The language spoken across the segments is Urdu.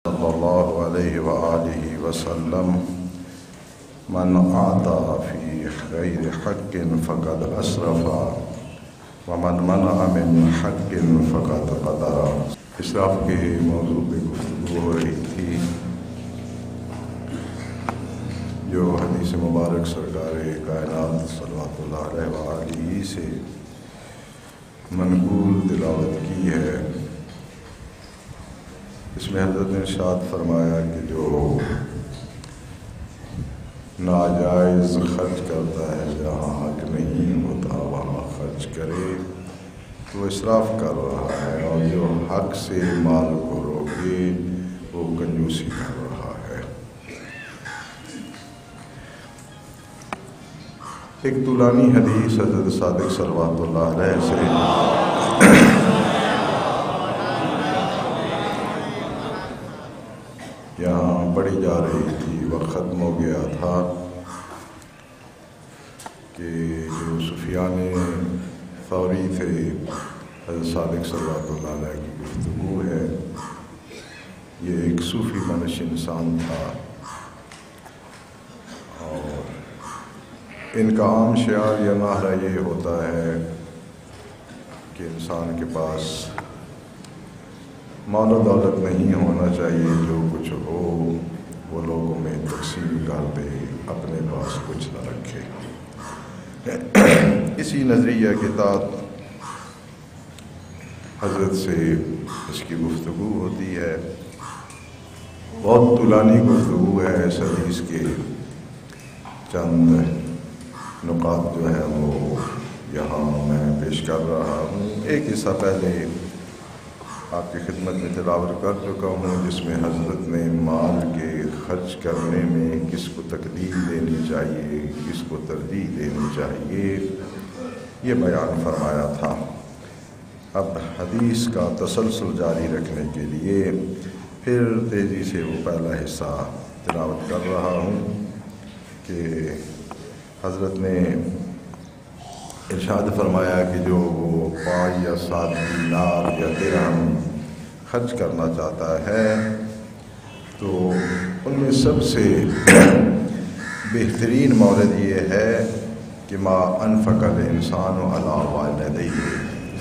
صلی اللہ علیہ وآلہ وسلم من اعطى فی غیر حق فقد اسرف ومن منع من حق فقد قدر۔ اسراف کے موضوع پہ گفتگو ہو رہی تھی جو حدیث مبارک سرکار کائنات صلوات اللہ علیہ وآلہ سے منقول تلاوت کی ہے۔ اس میں حضرت نے ارشاد فرمایا کہ جو ناجائز خرچ کرتا ہے، جہاں حق نہیں ہوتا وہاں خرچ کرے تو اسراف کر رہا ہے، اور جو حق سے مال کو روکے وہ کنجوسی کر رہا ہے۔ ایک طولانی حدیث حضرت صادق صلوات اللہ علیہ سے یہاں پڑھی جا رہی تھی، وقت ختم ہو گیا تھا کہ جو سفیان ثوری تھے، حضرت صادق صلوات اللہ علیہ کی گفتگو ہے۔ یہ ایک صوفی منش انسان تھا، اور ان کا عام شعار یا نعرہ یہ ہوتا ہے کہ انسان کے پاس مال و دولت نہیں ہونا چاہیے، جو کچھ ہو وہ لوگوں میں تقسیم کر دے، اپنے پاس کچھ نہ رکھے۔ اسی نظریہ کے تحت حضرت سے اس کی گفتگو ہوتی ہے۔ بہت طولانی گفتگو ہے، اس حدیث کے چند نکات جو ہیں وہ یہاں میں پیش کر رہا ہوں۔ ایک حصہ پہلے آپ کی خدمت میں تلاوت کر چکا ہوں، جس میں حضرت نے مال کے خرچ کرنے میں کس کو تقدیم دینی چاہیے، کس کو ترجیح دینی چاہیے، یہ بیان فرمایا تھا۔ اب حدیث کا تسلسل جاری رکھنے کے لیے پھر تیزی سے وہ پہلا حصہ تلاوت کر رہا ہوں کہ حضرت نے ارشاد فرمایا کہ جو وہ 5 یا 7 دینار یا درہم خرچ کرنا چاہتا ہے تو ان میں سب سے بہترین مورد یہ ہے کہ ما انفق الانسان علی والدیہ۔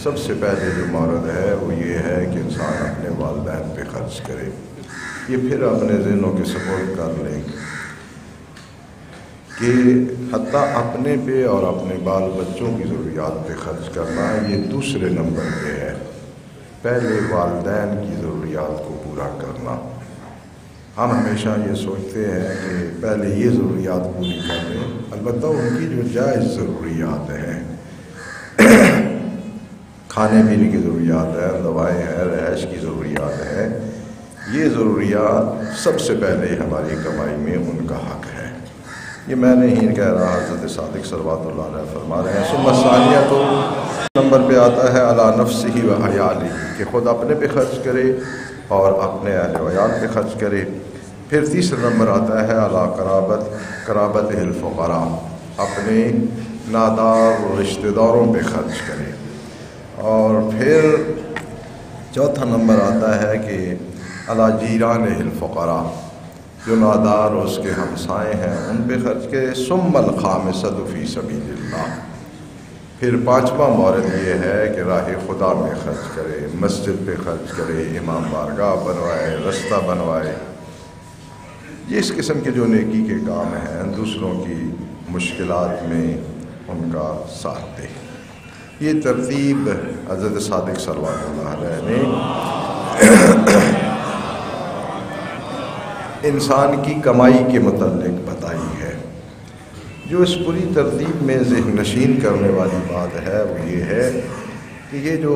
سب سے پہلے جو مورد ہے وہ یہ ہے کہ انسان اپنے والدین پہ خرچ کرے۔ یہ پھر اپنے ذہنوں کے سپورٹ کر لیں کہ حتیٰ اپنے پہ اور اپنے بال بچوں کی ضروریات پہ خرچ کرنا یہ دوسرے نمبر پہ ہے، پہلے والدین کی ضروریات کو پورا کرنا۔ ہم ہمیشہ یہ سوچتے ہیں کہ پہلے یہ ضروریات پوری کر لیں، البتہ ان کی جو جائز ضروریات ہیں، کھانے پینے کی ضروریات ہے، دوائیں ہیں، رہائش کی ضروریات ہے، یہ ضروریات سب سے پہلے ہماری کمائی میں ان کا حق ہے۔ یہ میں نہیں کہہ رہا، حضرت صادق صلوات اللہ علیہ فرما رہے ہیں۔ ثم ثانیہ تو نمبر پہ آتا ہے علی نفسہ و عیالہ، کہ خود اپنے پہ خرچ کرے اور اپنے اہل و عیال پہ خرچ کرے۔ پھر تیسرا نمبر آتا ہے علی قرابت الفقراء، اپنے نادار رشتہ داروں پہ خرچ کرے۔ اور پھر چوتھا نمبر آتا ہے کہ علی جیران الفقراء، جو نادار اس کے ہمسائے ہیں ان پہ خرچ کرے۔ ثم الخامسۃ فی سبیل اللہ، پھر پانچواں مورد یہ ہے کہ راہ خدا میں خرچ کرے، مسجد پہ خرچ کرے، امام بارگاہ بنوائے، رستہ بنوائے۔ یہ اس قسم کے جو نیکی کے کام ہیں، دوسروں کی مشکلات میں ان کا ساتھ دے۔ یہ ترتیب حضرت صادق صلوات اللہ علیہ نے انسان کی کمائی کے متعلق بتائی ہے۔ جو اس پوری ترتیب میں ذہن نشین کرنے والی بات ہے وہ یہ ہے کہ یہ جو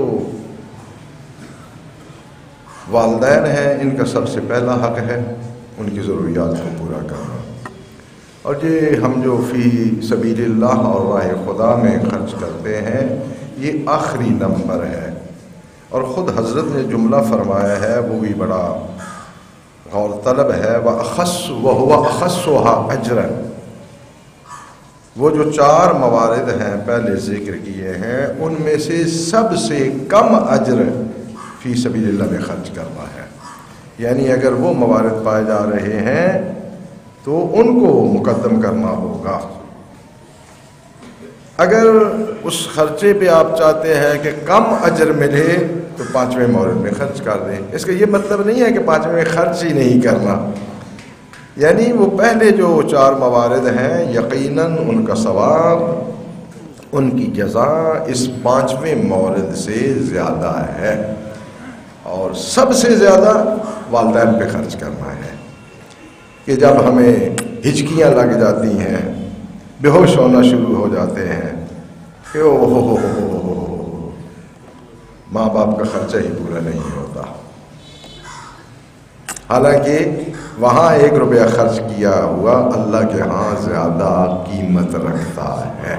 والدین ہیں ان کا سب سے پہلا حق ہے ان کی ضروریات کو پورا کرنا، اور یہ ہم جو فی سبیل اللہ اور راہ خدا میں خرچ کرتے ہیں یہ آخری نمبر ہے۔ اور خود حضرت نے جملہ فرمایا ہے وہ بھی بڑا غور طلب ہے، وَهُوَ أَخَصُّهَا أَجْرًا۔ وہ جو 4 موارد ہیں پہلے ذکر کیے ہیں ان میں سے سب سے کم اجر فی سبیل اللہ میں خرچ کرنا ہے۔ یعنی اگر وہ موارد پائے جا رہے ہیں تو ان کو مقدم کرنا ہوگا۔ اگر اس خرچے پہ آپ چاہتے ہیں کہ کم اجر ملے تو 5ویں مورد میں خرچ کر دیں۔ اس کا یہ مطلب نہیں ہے کہ 5ویں میں خرچ ہی نہیں کرنا، یعنی وہ پہلے جو 4 موارد ہیں یقیناً ان کا ثواب، ان کی جزا اس 5ویں مورد سے زیادہ ہے، اور سب سے زیادہ والدین پہ خرچ کرنا ہے کہ جب ہمیں ہچکیاں لگ جاتی ہیں، بے ہوش ہونا شروع ہو جاتے ہیں کہ او ہو ماں باپ کا خرچہ ہی پورا نہیں ہوتا، حالانکہ وہاں 1 روپیہ خرچ کیا ہوا اللہ کے ہاں زیادہ قیمت رکھتا ہے۔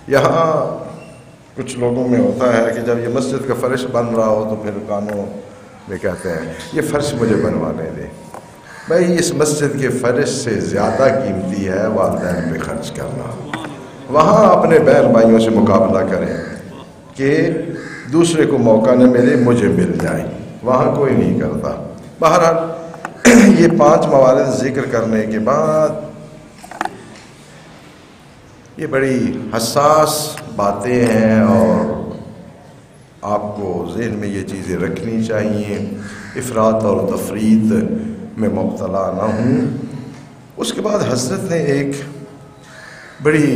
یہاں کچھ لوگوں میں ہوتا ہے کہ جب یہ مسجد کا فرش بن رہا ہو تو پھر کانوں میں کہتے ہیں یہ فرش مجھے بنوانے دے۔ بھائی اس مسجد کے فرش سے زیادہ قیمتی ہے والدین پہ خرچ کرنا۔ وہاں اپنے بہن بھائیوں سے مقابلہ کریں کہ دوسرے کو موقع نہ ملے مجھے مل جائے، وہاں کوئی نہیں کرتا۔ بہرحال یہ 5 موارد ذکر کرنے کے بعد یہ بڑی حساس باتیں ہیں اور آپ کو ذہن میں یہ چیزیں رکھنی چاہیے، افراط اور تفریط میں مبتلا نہ ہوں۔ اس کے بعد حضرت نے ایک بڑی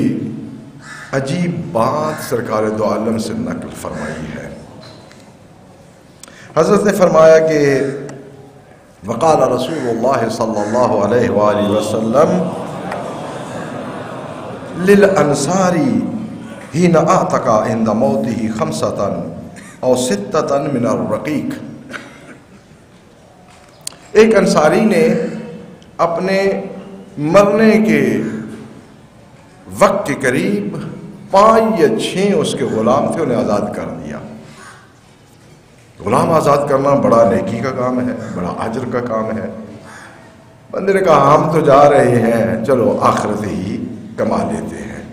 عجیب بات سرکار دو عالم سے نقل فرمائی ہے۔ حضرت نے فرمایا کہ وقال رسول اللہ صلی اللہ علیہ وآلہ وسلم للانصاری حین اعتق عند موته 5 أو 6 من الرقیق۔ ایک انصاری نے اپنے مرنے کے وقت کے قریب 5 یا 6 اس کے غلام تھے، انہیں آزاد کر دیا۔ غلام آزاد کرنا بڑا نیکی کا کام ہے، بڑا اجر کا کام ہے۔ بندے نے کہا ہم تو جا رہے ہیں، چلو آخرت ہی کما لیتے ہیں۔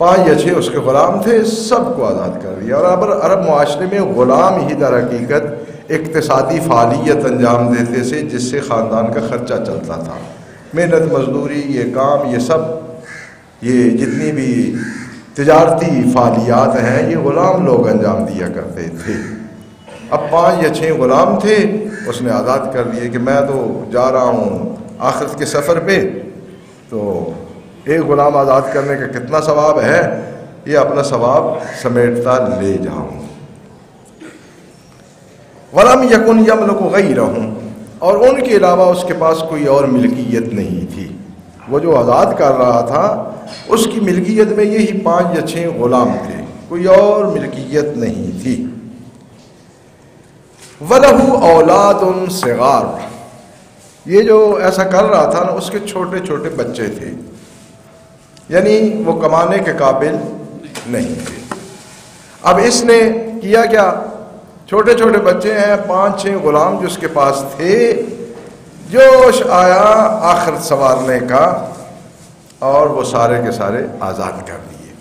5 یا 6 اس کے غلام تھے، سب کو آزاد کر دیا۔ اور عرب معاشرے میں غلام ہی در حقیقت اقتصادی فعالیت انجام دیتے تھے جس سے خاندان کا خرچہ چلتا تھا۔ محنت مزدوری، یہ کام، یہ سب، یہ جتنی بھی تجارتی فعالیات ہیں یہ غلام لوگ انجام دیا کرتے تھے۔ اب 5 یا 6 غلام تھے، اس نے آزاد کر دیے کہ میں تو جا رہا ہوں آخرت کے سفر پہ، تو ایک غلام آزاد کرنے کا کتنا ثواب ہے، یہ اپنا ثواب سمیٹتا لے جاؤں۔ وَلَمْ يَكُنْ يَمْلُكُ غَيْرَهُ، اور ان کے علاوہ اس کے پاس کوئی اور ملکیت نہیں تھی۔ وہ جو آزاد کر رہا تھا اس کی ملکیت میں یہی 5 یا 6 غلام تھے، کوئی اور ملکیت نہیں تھی۔ وَلَهُ أَوْلَادٌ صِغَارٌ، یہ جو ایسا کر رہا تھا نا اس کے چھوٹے چھوٹے بچے تھے، یعنی وہ کمانے کے قابل نہیں تھے۔ اب اس نے کیا کیا، چھوٹے چھوٹے بچے ہیں، 5-6 غلام جو اس کے پاس تھے، جوش آیا آخرت سنوارنے کا اور وہ سارے کے سارے آزاد کر دیے۔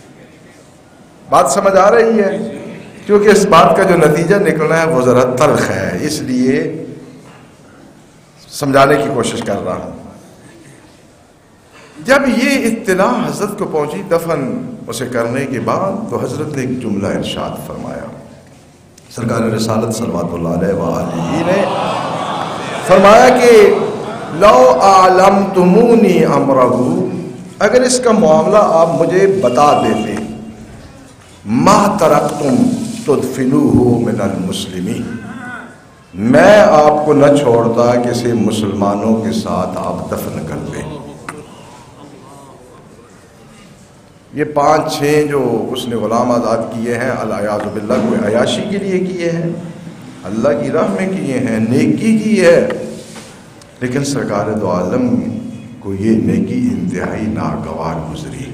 بات سمجھ آ رہی ہے؟ کیونکہ اس بات کا جو نتیجہ نکلنا ہے وہ ذرا تلخ ہے، اس لیے سمجھانے کی کوشش کر رہا ہوں۔ جب یہ اطلاع حضرت کو پہنچی دفن اسے کرنے کے بعد، تو حضرت نے ایک جملہ ارشاد فرمایا۔ سرکار رسالت صلوات اللہ علیہ وآلہ نے فرمایا کہ لو اعلمتمونی امرہ، اگر اس کا معاملہ آپ مجھے بتا دیتے، ما ترکتم تدفنوہ من المسلمین، میں آپ کو نہ چھوڑتا کہ اسے مسلمانوں کے ساتھ آپ دفن کر دیں۔ یہ 5-6 جو اس نے غلام آزاد کیے ہیں الیاذ باللہ کوئی عیاشی کے لیے کیے ہیں، اللہ کی راہ میں کیے ہیں، نیکی کی ہے، لیکن سرکار دو عالم کو یہ نیکی انتہائی ناگوار گزری۔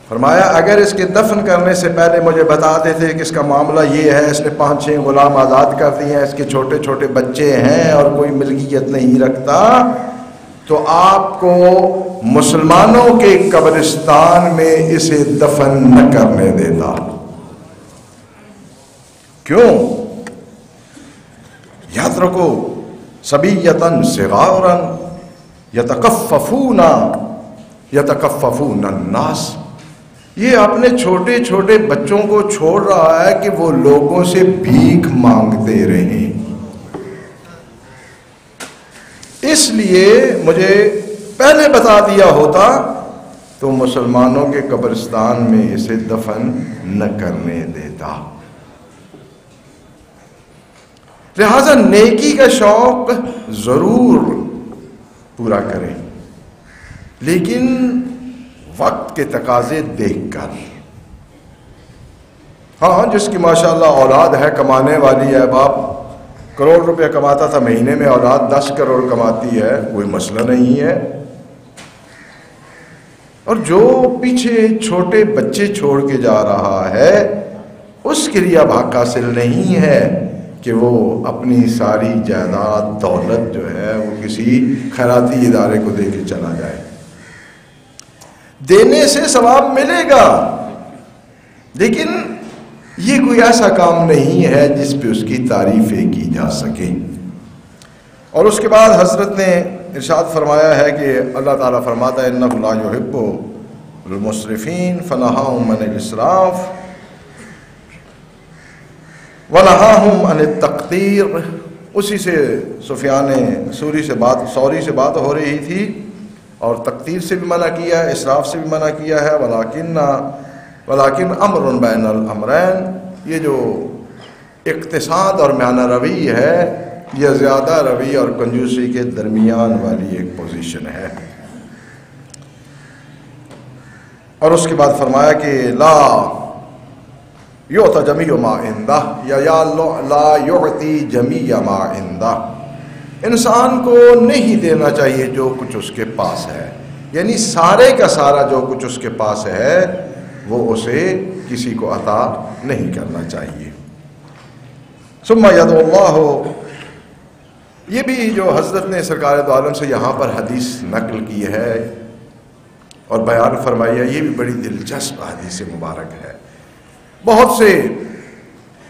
فرمایا اگر اس کے دفن کرنے سے پہلے مجھے بتا دیتے کہ اس کا معاملہ یہ ہے، اس نے 5-6 غلام آزاد کر دیے ہیں، اس کے چھوٹے چھوٹے بچے ہیں اور کوئی ملکیت نہیں رکھتا، تو آپ کو مسلمانوں کے قبرستان میں اسے دفن نہ کرنے دیتا۔ کیوں؟ یترکو صبیۃ صغارا یتکففون الناس، یہ اپنے چھوٹے چھوٹے بچوں کو چھوڑ رہا ہے کہ وہ لوگوں سے بھیک مانگتے رہیں۔ اس لیے مجھے پہلے بتا دیا ہوتا تو مسلمانوں کے قبرستان میں اسے دفن نہ کرنے دیتا۔ لہذا نیکی کا شوق ضرور پورا کریں، لیکن وقت کے تقاضے دیکھ کر۔ ہاں، جس کی ماشاءاللہ اولاد ہے، کمانے والی ہے، باپ کروڑ روپے کماتا تھا، مہینے میں اولاد 10 کروڑ کماتی ہے، کوئی مسئلہ نہیں ہے۔ اور جو پیچھے چھوٹے بچے چھوڑ کے جا رہا ہے، اس کے لیے اب حق حاصل نہیں ہے کہ وہ اپنی ساری جائیداد دولت جو ہے وہ کسی خیراتی ادارے کو دے کے چلا جائے۔ دینے سے ثواب ملے گا، لیکن یہ کوئی ایسا کام نہیں ہے جس پہ اس کی تعریفیں کی جا سکیں۔ اور اس کے بعد حضرت نے ارشاد فرمایا ہے کہ اللہ تعالیٰ فرماتا ہے اِنَّهُ لَا يُحِبُّ الْمُسْرِفِينَ فَنَهَاهُمْ عَنِ الْإِسْرَافِ وَنَهَاهُمْ عَنِ التَّقْتِيرِ۔ اسی سے سفیان ثوری سے بات ہو رہی تھی، اور تقتیر سے بھی منع کیا ہے، اسراف سے بھی منع کیا ہے۔ ولیکن امر بین الامرین، یہ جو اقتصاد اور میانہ روی ہے، یہ زیادہ روی اور کنجوسی کے درمیان والی ایک پوزیشن ہے۔ اور اس کے بعد فرمایا کہ لا یعطی جمیع ما عندہ، یا لا یعطی جمیع ما عندہ، انسان کو نہیں دینا چاہیے جو کچھ اس کے پاس ہے، یعنی سارے کا سارا جو کچھ اس کے پاس ہے وہ اسے کسی کو عطا نہیں کرنا چاہیے۔ ثم یدعو اللہ، یہ بھی جو حضرت نے سرکار دو عالم سے یہاں پر حدیث نقل کی ہے اور بیان فرمائی ہے، یہ بھی بڑی دلچسپ حدیث مبارک ہے۔ بہت سے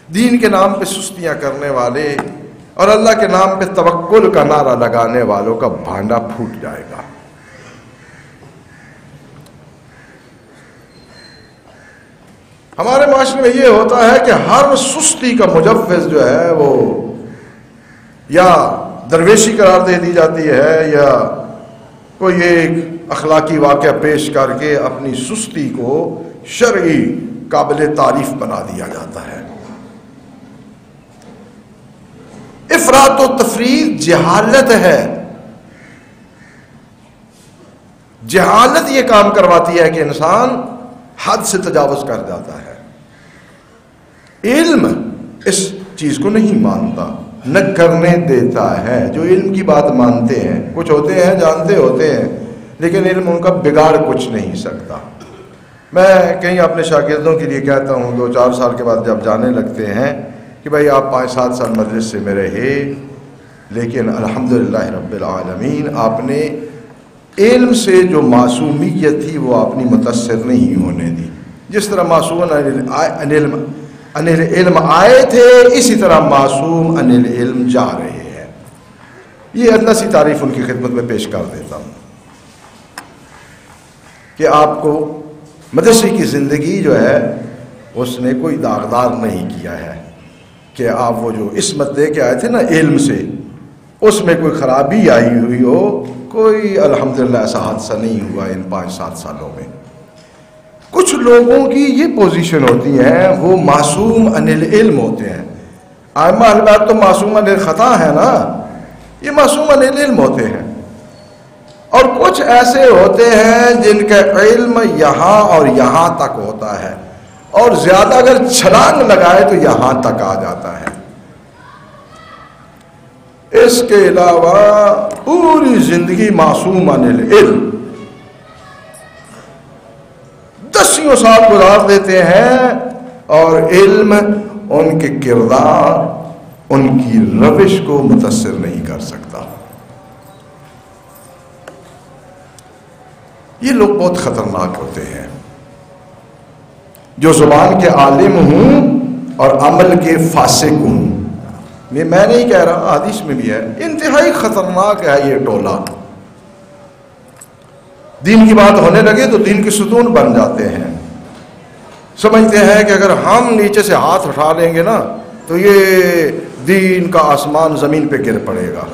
دین کے نام پہ سستیاں کرنے والے اور اللہ کے نام پہ توکل کا نعرہ لگانے والوں کا بھانڈا پھوٹ جائے گا۔ ہمارے معاشرے میں یہ ہوتا ہے کہ ہر سستی کا مجوز جو ہے وہ یا درویشی قرار دے دی جاتی ہے، یا کوئی ایک اخلاقی واقعہ پیش کر کے اپنی سستی کو شرعی قابل تعریف بنا دیا جاتا ہے۔ افراط و تفریط جہالت ہے، جہالت یہ کام کرواتی ہے کہ انسان حد سے تجاوز کر جاتا ہے۔ علم اس چیز کو نہیں مانتا، نہ کرنے دیتا ہے۔ جو علم کی بات مانتے ہیں، کچھ ہوتے ہیں جانتے ہوتے ہیں، لیکن علم ان کا بگاڑ کچھ نہیں سکتا۔ میں کہیں اپنے شاگردوں کے لیے کہتا ہوں، 2-4 سال کے بعد جب جانے لگتے ہیں کہ بھائی آپ 5-7 سال مجلس سے میں رہے، لیکن الحمدللہ رب العالمین آپ نے علم سے جو معصومیت تھی وہ اپنی متاثر نہیں ہونے دی۔ جس طرح معصوم عن العلم آئے تھے، اسی طرح معصوم عن العلم جا رہے ہیں۔ یہ ادنی سی تعریف ان کی خدمت میں پیش کر دیتا ہوں کہ آپ کو مدرسے کی زندگی جو ہے اس نے کوئی داغدار نہیں کیا ہے کہ آپ وہ جو عصمت دے کے آئے تھے نا علم سے، اس میں کوئی خرابی آئی ہوئی ہو، کوئی الحمدللہ ایسا حادثہ نہیں ہوا ان 5-7 سالوں میں۔ کچھ لوگوں کی یہ پوزیشن ہوتی ہے، وہ معصوم عن العلم ہوتے ہیں۔ ائمہ اہل بیت تو معصوم عن الخطا ہے نا، یہ معصوم عن العلم ہوتے ہیں۔ اور کچھ ایسے ہوتے ہیں جن کا علم یہاں اور یہاں تک ہوتا ہے، اور زیادہ اگر چھلانگ لگائے تو یہاں تک آ جاتا ہے۔ اس کے علاوہ پوری زندگی معصوم عن العلم، 10 سال گزار دیتے ہیں، اور علم ان کے کردار، ان کی روش کو متاثر نہیں کر سکتا۔ یہ لوگ بہت خطرناک ہوتے ہیں، جو زبان کے عالم ہوں اور عمل کے فاسق ہوں۔ یہ میں نہیں کہہ رہا، حدیث میں بھی ہے، انتہائی خطرناک ہے یہ ٹولہ. دین کی بات ہونے لگے تو دین کے ستون بن جاتے ہیں، سمجھتے ہیں کہ اگر ہم نیچے سے ہاتھ اٹھا لیں گے نا تو یہ دین کا آسمان زمین پہ گر پڑے گا.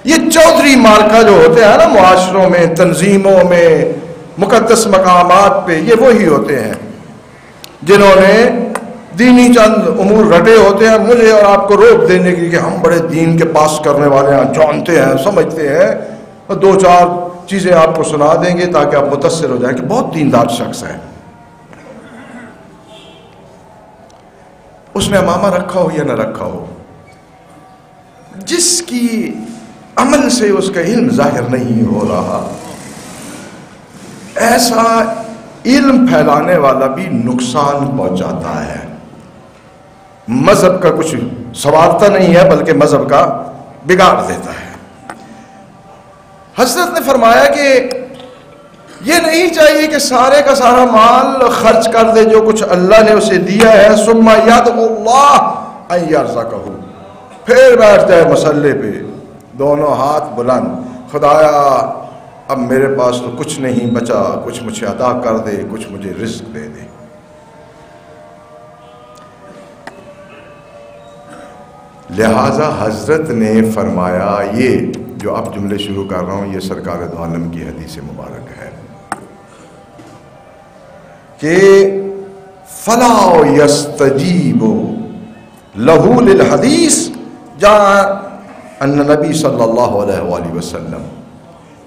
یہ چودھری مارکا جو ہوتے ہیں نا معاشروں میں، تنظیموں میں، مقدس مقامات پہ، یہ وہی ہوتے ہیں جنہوں نے دینی چند امور رٹے ہوتے ہیں مجھے اور آپ کو روک دینے کے لیے کہ ہم بڑے دین کے پاس کرنے والے ہیں، جانتے ہیں، سمجھتے ہیں، اور دو چار چیزیں آپ کو سنا دیں گے تاکہ آپ متاثر ہو جائیں کہ بہت دیندار شخص ہے. اس نے امامہ رکھا ہو یا نہ رکھا ہو، جس کی عمل سے اس کا علم ظاہر نہیں ہو رہا، ایسا علم پھیلانے والا بھی نقصان پہنچاتا ہے. مذہب کا کچھ سوارتا نہیں ہے بلکہ مذہب کا بگاڑ دیتا ہے. حضرت نے فرمایا کہ یہ نہیں چاہیے کہ سارے کا سارا مال خرچ کر دے جو کچھ اللہ نے اسے دیا ہے، ثم یدعو اللہ ان یرزقہ، پھر بیٹھ جائے مسلے پہ دونوں ہاتھ بلند، خدایا اب میرے پاس تو کچھ نہیں بچا، کچھ مجھے عطا کر دے، کچھ مجھے رزق دے دے. لہذا حضرت نے فرمایا، یہ جو اب جملے شروع کر رہا ہوں یہ سرکار دو عالم کی حدیث مبارک ہے کہ فَلَا يَسْتَجِيبُ لَهُ لِلْحَدِيثِ جَاءَ أَنَّ نبی صلی اللہ علیہ وآلہ وسلم،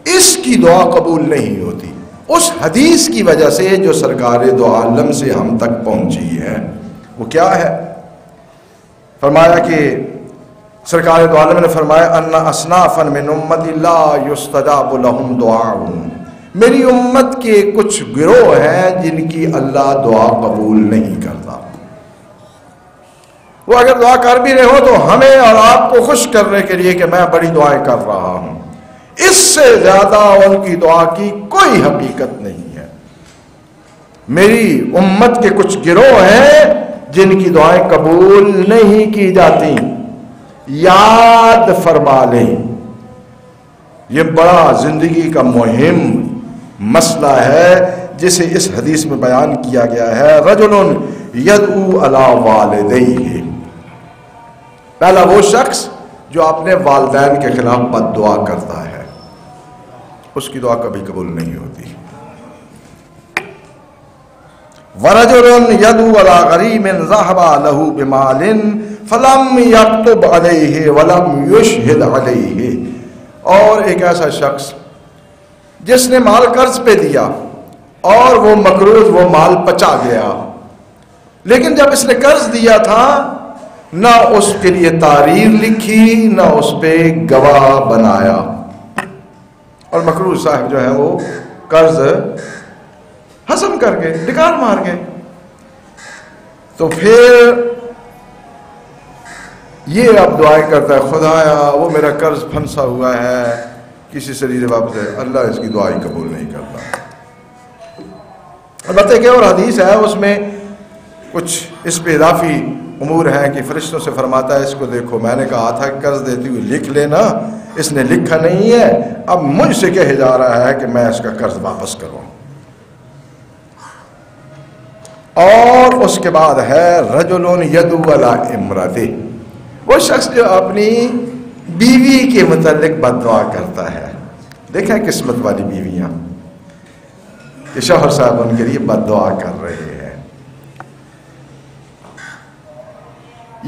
اس کی دعا قبول نہیں ہوتی اس حدیث کی وجہ سے جو سرکار دو عالم سے ہم تک پہنچی ہے. وہ کیا ہے؟ فرمایا کہ سرکار دو عالم نے فرمایا ان اصنافا من امتی لا یستجاب لهم دعاء، میری امت کے کچھ گروہ ہیں جن کی اللہ دعا قبول نہیں کرتا. وہ اگر دعا کر بھی رہے ہو تو ہمیں اور آپ کو خوش کرنے کے لیے کہ میں بڑی دعائیں کر رہا ہوں، اس سے زیادہ ان کی دعا کی کوئی حقیقت نہیں ہے. میری امت کے کچھ گروہ ہیں جن کی دعائیں قبول نہیں کی جاتی. یاد فرما لیں، یہ بڑا زندگی کا مہم مسئلہ ہے جسے اس حدیث میں بیان کیا گیا ہے. رجل یدعو علی والدیہ، پہلا وہ شخص جو اپنے والدین کے خلاف بد دعا کرتا ہے، اس کی دعا کبھی قبول نہیں ہوتی. وَرَجُلٌ يَدْعُو عَلَىٰ غَرِيمٍ ذَهَبَ لَهُ بِمَالٍ فَلَمْ يَكْتُبْ عَلَيْهِ وَلَمْ يُشْهِدْ عَلَيْهِ، اور ایک ایسا شخص جس نے مال قرض پہ دیا اور وہ مقروض وہ مال پچا گیا، لیکن جب اس نے قرض دیا تھا نہ اس کے لیے تحریر لکھی نہ اس پہ گواہ بنایا، اور مقروض صاحب جو ہے وہ قرض ہضم کر گئے، ڈکار مار گئے. تو پھر یہ اب دعائیں کرتا ہے، خدایا وہ میرا قرض پھنسا ہوا ہے، کسی سے لیجیے واپس ہے. اللہ اس کی دعائیں قبول نہیں کرتا. البتہ کہ اور حدیث ہے اس میں کچھ اس پہ اضافی امور ہیں کہ فرشتوں سے فرماتا ہے اس کو دیکھو میں نے کہا تھا قرض دیتی ہوئی لکھ لینا، اس نے لکھا نہیں ہے، اب مجھ سے کہے جا رہا ہے کہ میں اس کا قرض واپس کروں. اور اس کے بعد ہے رجل یدعو علی امرأتہ، وہ شخص جو اپنی بیوی کے متعلق بد دعا کرتا ہے. دیکھیں قسمت والی بیویاں کہ شوہر صاحب ان کے لیے بد دعا کر رہے ہیں.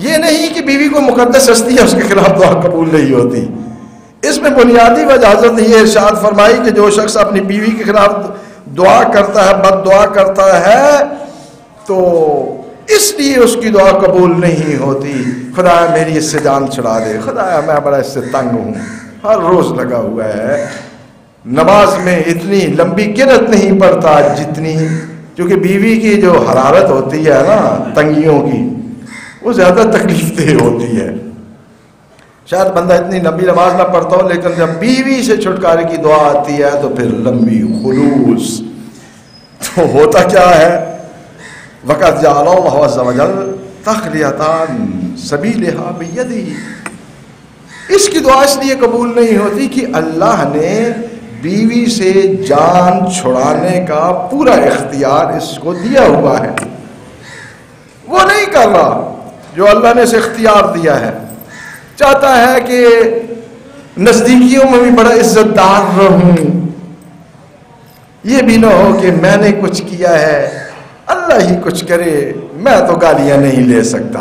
یہ نہیں کہ بیوی کو مقدس ہستی ہے اس کے خلاف دعا قبول نہیں ہوتی. اس میں بنیادی وجہ حضرت نے یہ ارشاد فرمائی کہ جو شخص اپنی بیوی کے خلاف دعا کرتا ہے، بد دعا کرتا ہے، تو اس لیے اس کی دعا قبول نہیں ہوتی. خدایا میری اس سے جان چھڑا دے، خدایا میں بڑا اس سے تنگ ہوں، ہر روز لگا ہوا ہے، نماز میں اتنی لمبی قرات نہیں پڑتا جتنی، کیونکہ بیوی کی جو حرارت ہوتی ہے نا تنگیوں کی وہ زیادہ تکلیف دہ ہوتی ہے. شاید بندہ اتنی لمبی نماز نہ پڑھتا ہو، لیکن جب بیوی سے چھٹکارے کی دعا آتی ہے تو پھر لمبی خلوص. تو ہوتا کیا ہے، وقت جعل اللہ عز وجل تخلیتان سبیلہا بیدی. اس کی دعا اس لیے قبول نہیں ہوتی کہ اللہ نے بیوی سے جان چھڑانے کا پورا اختیار اس کو دیا ہوا ہے. وہ نہیں کر رہا جو اللہ نے اسے اختیار دیا ہے. چاہتا ہے کہ نزدیکیوں میں بھی بڑا عزت دار رہوں. یہ بھی نہ ہو کہ میں نے کچھ کیا ہے اللہ ہی کچھ کرے, میں تو گالیاں نہیں لے سکتا,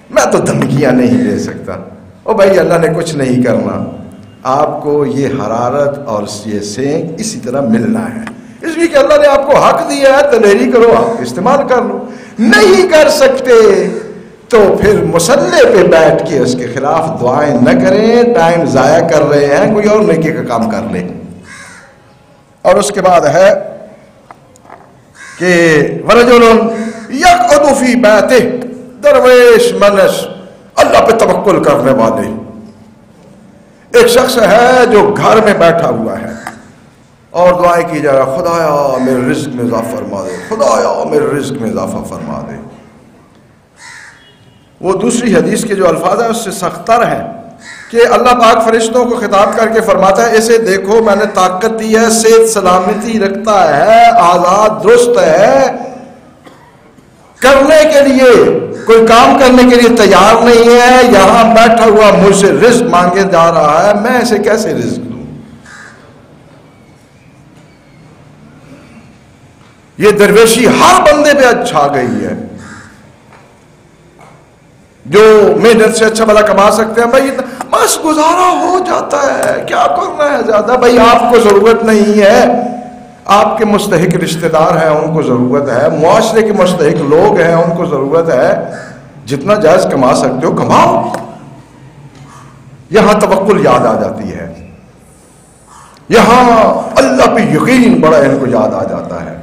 میں تو دھمکیاں نہیں لے سکتا. او بھائی اللہ نے کچھ نہیں کرنا, آپ کو یہ حرارت اور یہ سینک اسی طرح ملنا ہے. اس لیے کہ اللہ نے آپ کو حق دیا ہے, دلیری کرو, آپ استعمال کر لو. نہیں کر سکتے تو پھر مصلے پہ بیٹھ کے اس کے خلاف دعائیں نہ کریں, ٹائم ضائع کر رہے ہیں, کوئی اور نیکی کا کام کر لیں. اور اس کے بعد ہے کہ ورجل یقعد فی بیتہ, درویش منش اللہ پہ توکل کرنے والے. ایک شخص ہے جو گھر میں بیٹھا ہوا ہے اور دعائیں کی جا رہا, خدایا میرے رزق میں اضافہ فرما دے, خدایا میرے رزق میں اضافہ فرما دے. وہ دوسری حدیث کے جو الفاظ ہیں اس سے سخت تر ہیں کہ اللہ پاک فرشتوں کو خطاب کر کے فرماتا ہے اسے دیکھو میں نے طاقت دی ہے, صحت سلامتی رکھتا ہے, آزاد درست ہے, کرنے کے لیے کوئی کام کرنے کے لیے تیار نہیں ہے, یہاں بیٹھا ہوا مجھ سے رزق مانگے جا رہا ہے, میں اسے کیسے رزق دوں. یہ درویشی ہر بندے پہ چھا گئی ہے. جو محنت سے اچھا بھلا کما سکتے ہیں بھائی بس گزارا ہو جاتا ہے, کیا کرنا ہے زیادہ. بھائی آپ کو ضرورت نہیں ہے, آپ کے مستحق رشتہ دار ہیں ان کو ضرورت ہے, معاشرے کے مستحق لوگ ہیں ان کو ضرورت ہے, جتنا جائز کما سکتے ہو کماؤ. یہاں توکل یاد آ جاتی ہے, یہاں اللہ پہ یقین بڑا ان کو یاد آ جاتا ہے.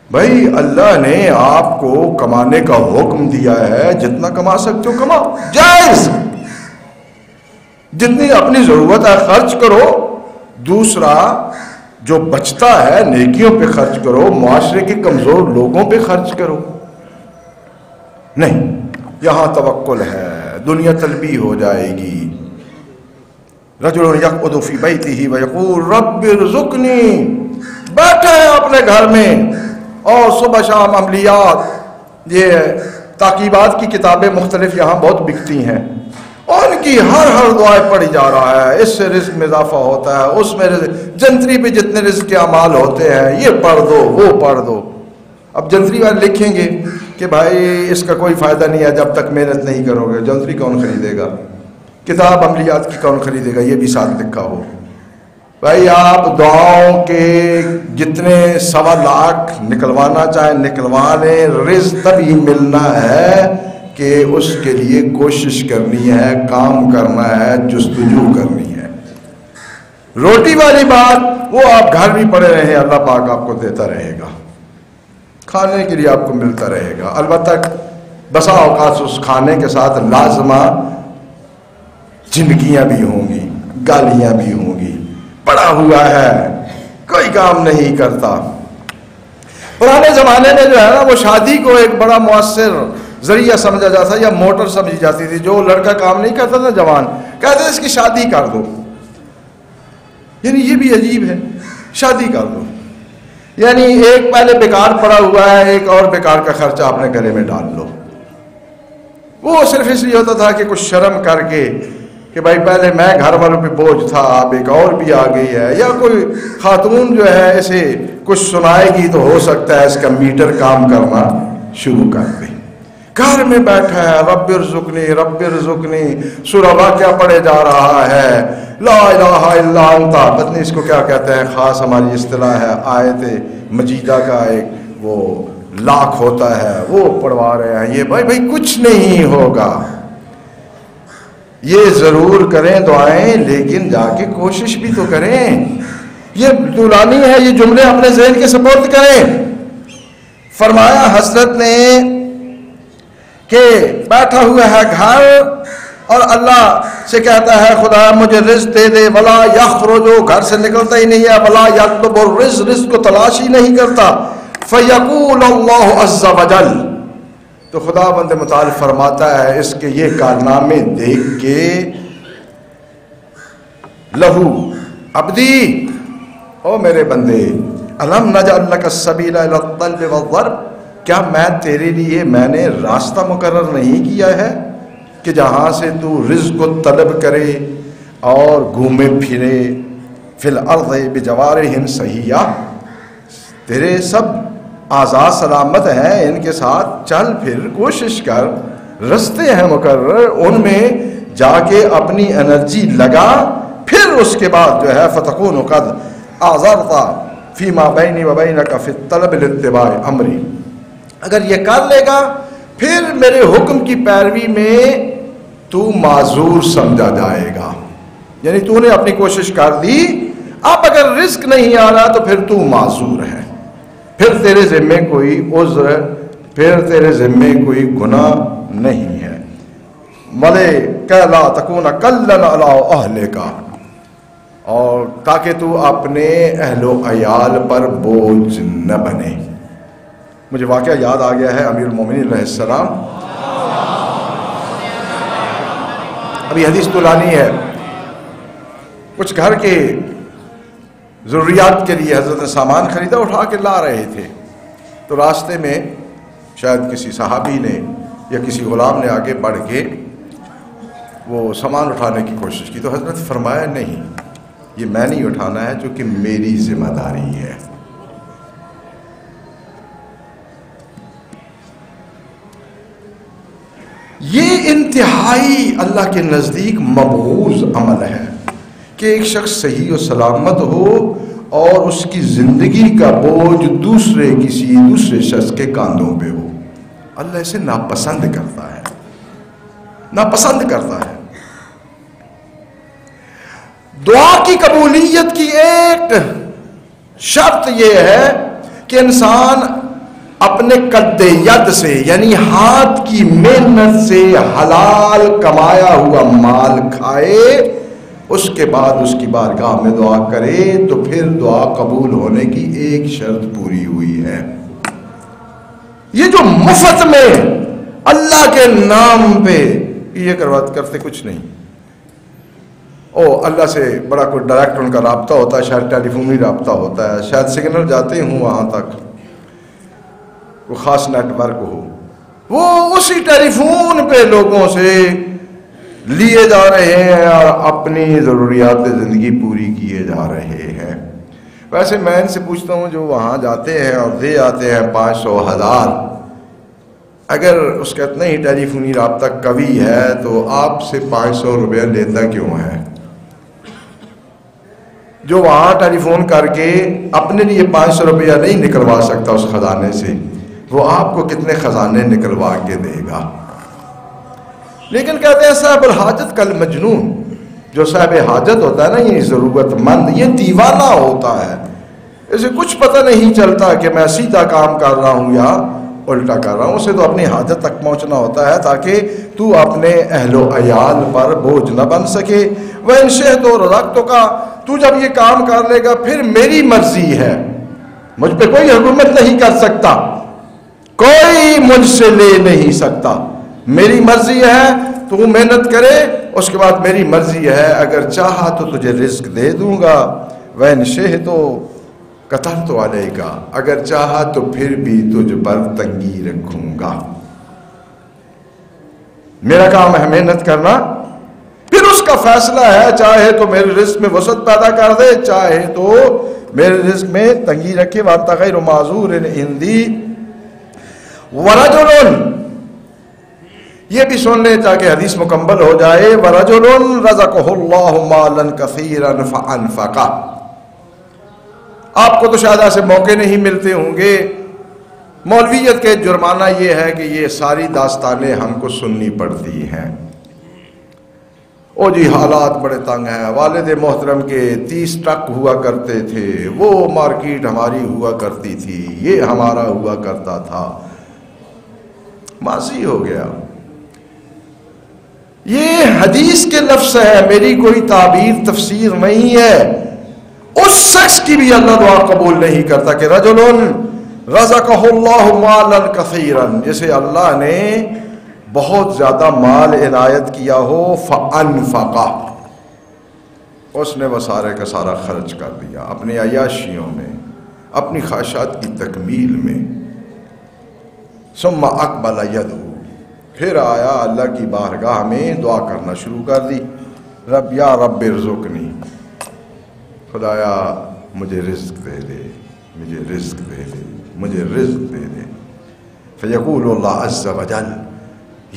بھائی اللہ نے آپ کو کمانے کا حکم دیا ہے, جتنا کما سکتے ہو کماؤ, جائز جتنی اپنی ضرورت ہے خرچ کرو, دوسرا جو بچتا ہے نیکیوں پہ خرچ کرو, معاشرے کے کمزور لوگوں پہ خرچ کرو. نہیں, یہاں توکل ہے, دنیا طلبی ہو جائے گی. رجل یقعد فی بیتہ ویقول رب ارزقنی, بیٹھے ہیں اپنے گھر میں اور صبح شام عملیات, یہ تاکیبات کی کتابیں مختلف یہاں بہت بکتی ہیں, ان کی ہر دعائیں پڑھی جا رہا ہے, اس سے رزق میں اضافہ ہوتا ہے, اس میں جنتری پہ جتنے رزق کے اعمال ہوتے ہیں یہ پڑھ دو وہ پڑھ دو. اب جنتری والے لکھیں گے کہ بھائی اس کا کوئی فائدہ نہیں ہے جب تک محنت نہیں کرو گے. جنتری کون خریدے گا, کتاب عملیات کی کون خریدے گا, یہ بھی ساتھ لکھا ہو. بھائی آپ دعاؤں کے جتنے 1.25 لاکھ نکلوانا چاہیں نکلوا لیں, رزق تبھی ملنا ہے کہ اس کے لیے کوشش کرنی ہے, کام کرنا ہے, جستجو کرنی ہے. روٹی والی بات وہ آپ گھر بھی پڑے رہے, اللہ پاک آپ کو دیتا رہے گا, کھانے کے لیے آپ کو ملتا رہے گا. البتہ بسا اوقات اس کھانے کے ساتھ لازمہ چمکیاں بھی ہوں گی, گالیاں بھی ہوں گی, پڑا ہوا ہے کوئی کام نہیں کرتا. پرانے زمانے میں جو ہے نا وہ شادی کو ایک بڑا مؤثر ذریعہ سمجھا جاتا یا موٹر سمجھی جاتی تھی. جو لڑکا کام نہیں کرتا تھا جوان کہتے تھے اس کی شادی کر دو, یعنی یہ بھی عجیب ہے, شادی کر دو یعنی ایک پہلے بیکار پڑا ہوا ہے, ایک اور بیکار کا خرچہ اپنے گلے میں ڈال لو. وہ صرف اس لیے ہوتا تھا کہ کچھ شرم کر کے کہ بھائی پہلے میں گھر والوں پہ بوجھ تھا, اب ایک اور بھی آ گئی ہے, یا کوئی خاتون جو ہے اسے کچھ سنائے گی تو ہو سکتا ہے اس کا میٹر کام کرنا شروع کر دے. گھر میں بیٹھا ہے رب ارزقنی رب ارزقنی, سورہ واقعہ پڑھے جا رہا ہے, لا الہ الا انت, پتہ نہیں اس کو کیا کہتے ہیں, خاص ہماری اصطلاح ہے, آیت مجیدہ کا ایک وہ لاکھ ہوتا ہے وہ پڑھوا رہے ہیں. یہ بھائی کچھ نہیں ہوگا, یہ ضرور کریں دعائیں لیکن جا کے کوشش بھی تو کریں. یہ دولانی ہے, یہ جملے اپنے ذہن کے سپورٹ کریں. فرمایا حضرت نے کہ بیٹھا ہوا ہے گھر اور اللہ سے کہتا ہے خدا مجھے رزق دے دے, ولا یخرج, گھر سے نکلتا ہی نہیں ہے, ولا یطلب الرزق, رزق کو تلاش ہی نہیں کرتا. فیقول اللہ عز وجل, تو خدا بند متعال فرماتا ہے اس کے یہ کارنامے دیکھ کے لہو عبدی، او میرے بندے، الم نجعل لک السبیل الی الطلب والضرب، کیا میں نے راستہ مقرر نہیں کیا ہے کہ جہاں سے تو رزق کو طلب کرے اور گھومے پھرے، فی الارض بجوارہم سہیا، تیرے سب اعضاء سلامت ہیں، ان کے ساتھ چل پھر، کوشش کر، رستے ہیں مقرر، ان میں جا کے اپنی انرجی لگا، پھر اس کے بعد جو ہے فتکون قد اعذرت فیما بینی و بینک فی الطلب لاتباع امری، اگر یہ کر لے گا پھر میرے حکم کی پیروی میں تو معذور سمجھا جائے گا، یعنی تو نے اپنی کوشش کر دی، اب اگر رزق نہیں آ رہا تو پھر تو معذور ہے، پھر تیرے ذمے کوئی عذر، پھر تیرے ذمے کوئی گناہ نہیں ہے، ملے کہ لا تکون کلن علی اہلک، اور تاکہ تو اپنے اہل و عیال پر بوجھ نہ بنے۔ مجھے واقعہ یاد آ گیا ہے امیر المومنین علیہ السلام، ابھی حدیث تو لانی ہے، کچھ گھر کے ضروریات کے لیے حضرت نے سامان خریدا، اٹھا کے لا رہے تھے، تو راستے میں شاید کسی صحابی نے یا کسی غلام نے آگے بڑھ کے وہ سامان اٹھانے کی کوشش کی، تو حضرت فرمایا نہیں، یہ میں نہیں اٹھانا ہے چونکہ میری ذمہ داری ہے۔ یہ انتہائی اللہ کے نزدیک مبغوض عمل ہے کہ ایک شخص صحیح و سلامت ہو اور اس کی زندگی کا بوجھ کسی دوسرے شخص کے کاندھوں پہ ہو۔ اللہ اسے ناپسند کرتا ہے، ناپسند کرتا ہے۔ دعا کی قبولیت کی ایک شرط یہ ہے کہ انسان اپنے قد ید سے، یعنی ہاتھ کی محنت سے حلال کمایا ہوا مال کھائے، اس کے بعد اس کی بارگاہ میں دعا کرے، تو پھر دعا قبول ہونے کی ایک شرط پوری ہوئی ہے۔ یہ جو مفت میں اللہ کے نام پہ یہ کرتے کچھ نہیں، اللہ سے بڑا کوئی ڈائریکٹ ان کا رابطہ ہوتا ہے، شاید ٹیلی فونی رابطہ ہوتا ہے، شاید سگنل جاتے ہوں وہاں تک، وہ خاص نیٹ ورک ہو، وہ اسی ٹیلی فون پہ لوگوں سے لیے جا رہے ہیں اور اپنی ضروریات زندگی پوری کیے جا رہے ہیں۔ ویسے میں ان سے پوچھتا ہوں جو وہاں جاتے ہیں اور دے آتے ہیں 500 1000، اگر اس کا اتنا ہی ٹیلی فونی رابطہ قوی ہے تو آپ سے 500 روپیہ لیتا کیوں ہے؟ جو وہاں ٹیلی فون کر کے اپنے لیے 500 روپیہ نہیں نکلوا سکتا اس خزانے سے، وہ آپ کو کتنے خزانے نکلوا کے دے گا؟ لیکن کہتے ہیں صاحب الحاجت کل مجنون، جو صاحب حاجت ہوتا ہے نا، یہ ضرورت مند، یہ دیوانہ ہوتا ہے، اسے کچھ پتہ نہیں چلتا کہ میں سیدھا کام کر رہا ہوں یا الٹا کر رہا ہوں، اسے تو اپنی حاجت تک پہنچنا ہوتا ہے تاکہ تو اپنے اہل و عیال پر بوجھ نہ بن سکے۔ وَإِن شِئْتُ رَزَقْتُكَ، تو جب یہ کام کر لے گا پھر میری مرضی ہے، مجھ پہ کوئی حکومت نہیں کر سکتا، کوئی مجھ سے لے نہیں سکتا، میری مرضی ہے، تو محنت کرے، اس کے بعد میری مرضی ہے، اگر چاہا تو تجھے رزق دے دوں گا، وَإِن شِئْتُ قَتَلْتُ عَلَيْكَ، اگر چاہا تو پھر بھی تجھ پر تنگی رکھوں گا۔ میرا کام ہے محنت کرنا، پھر اس کا فیصلہ ہے، چاہے تو میرے رزق میں وسعت پیدا کر دے، چاہے تو میرے رزق میں تنگی رکھے۔ وَأَنْتَ غَيْرُ مَعْذُورٍ عِنْدِي وَرَجُلٌ، یہ بھی سن لیں تاکہ حدیث مکمل ہو جائے، وَرَجُلٌ رَزَقَهُ اللَّهُ مَالًا كَثِيرًا فَأَنْفَقَهُ۔ آپ کو تو شاید ایسے موقع نہیں ملتے ہوں گے، مولویت کے جرمانہ یہ ہے کہ یہ ساری داستانیں ہم کو سننی پڑتی ہیں۔ او جی حالات بڑے تنگ ہیں، والد محترم کے 30 ٹرک ہوا کرتے تھے، وہ مارکیٹ ہماری ہوا کرتی تھی، یہ ہمارا ہوا کرتا تھا، ماضی ہو گیا۔ یہ حدیث کے لفظ ہے، میری کوئی تعبیر تفسیر نہیں ہے۔ اس شخص کی بھی اللہ دعا قبول نہیں کرتا کہ رجلن رزقہ مالا کثیرا، جسے اللہ نے بہت زیادہ مال عنایت کیا ہو، فانفقہ، اس نے وہ سارے کا سارا خرچ کر دیا اپنی عیاشیوں میں، اپنی خواہشات کی تکمیل میں. ثم اقبل یدہ، پھر آیا اللہ کی بارگاہ میں دعا کرنا شروع کر دی. رب یا رب ارزقنی، خدایا مجھے رزق دے دے، مجھے رزق دے دے، مجھے رزق دے دے. فیقول اللہ عز وجل،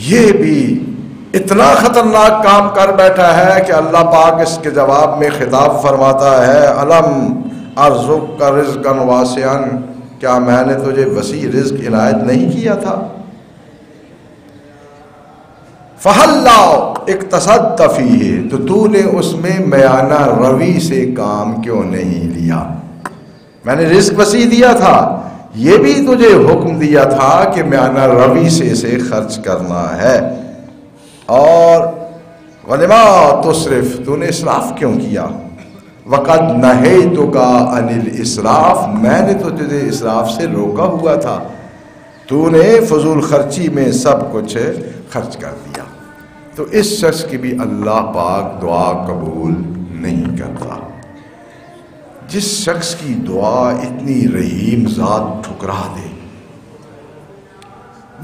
یہ بھی اتنا خطرناک کام کر بیٹھا ہے کہ اللہ پاک اس کے جواب میں خطاب فرماتا ہے، الم ارزقک رزقا واسعا، کیا میں نے تجھے وسیع رزق عنایت نہیں کیا تھا؟ فہلا اقتصدت فیہ، تو نے اس میں میانہ روی سے کام کیوں نہیں لیا؟ میں نے رزق وسیع دیا تھا، یہ بھی تجھے حکم دیا تھا کہ میانہ روی سے اسے خرچ کرنا ہے. اور وَلِمَا تُسْرِفْ، تو نے اسراف کیوں کیا؟ وَقَدْ نَهَيْتُكَ عَنِ الْإِسْرَافِ، میں نے تو تجھے اسراف سے روکا ہوا تھا. تو نے فضول خرچی میں سب کچھ خرچ کر دیا. تو اس شخص کی بھی اللہ پاک دعا قبول نہیں کرتا. جس شخص کی دعا اتنی رحیم ذات ٹھکرا دے،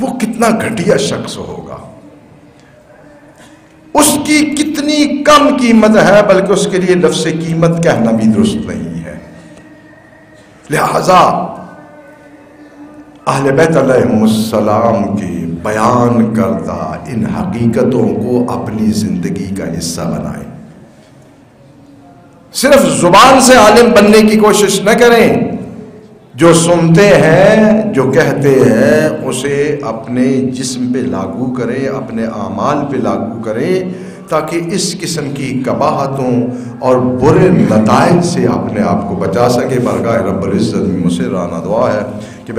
وہ کتنا گھٹیا شخص ہوگا، اس کی کتنی کم قیمت ہے، بلکہ اس کے لیے لفظ قیمت کہنا بھی درست نہیں ہے. لہذا اہل بیت علیہم السلام کے بیان کردہ ان حقیقتوں کو اپنی زندگی کا حصہ بنائیں. صرف زبان سے عالم بننے کی کوشش نہ کریں، جو سنتے ہیں، جو کہتے ہیں، اسے اپنے جسم پہ لاگو کریں، اپنے اعمال پہ لاگو کریں، تاکہ اس قسم کی قباحتوں اور برے نتائج سے اپنے آپ کو بچا سکے. بارگاہ رب العزت میں مصرانہ دعا ہے کہ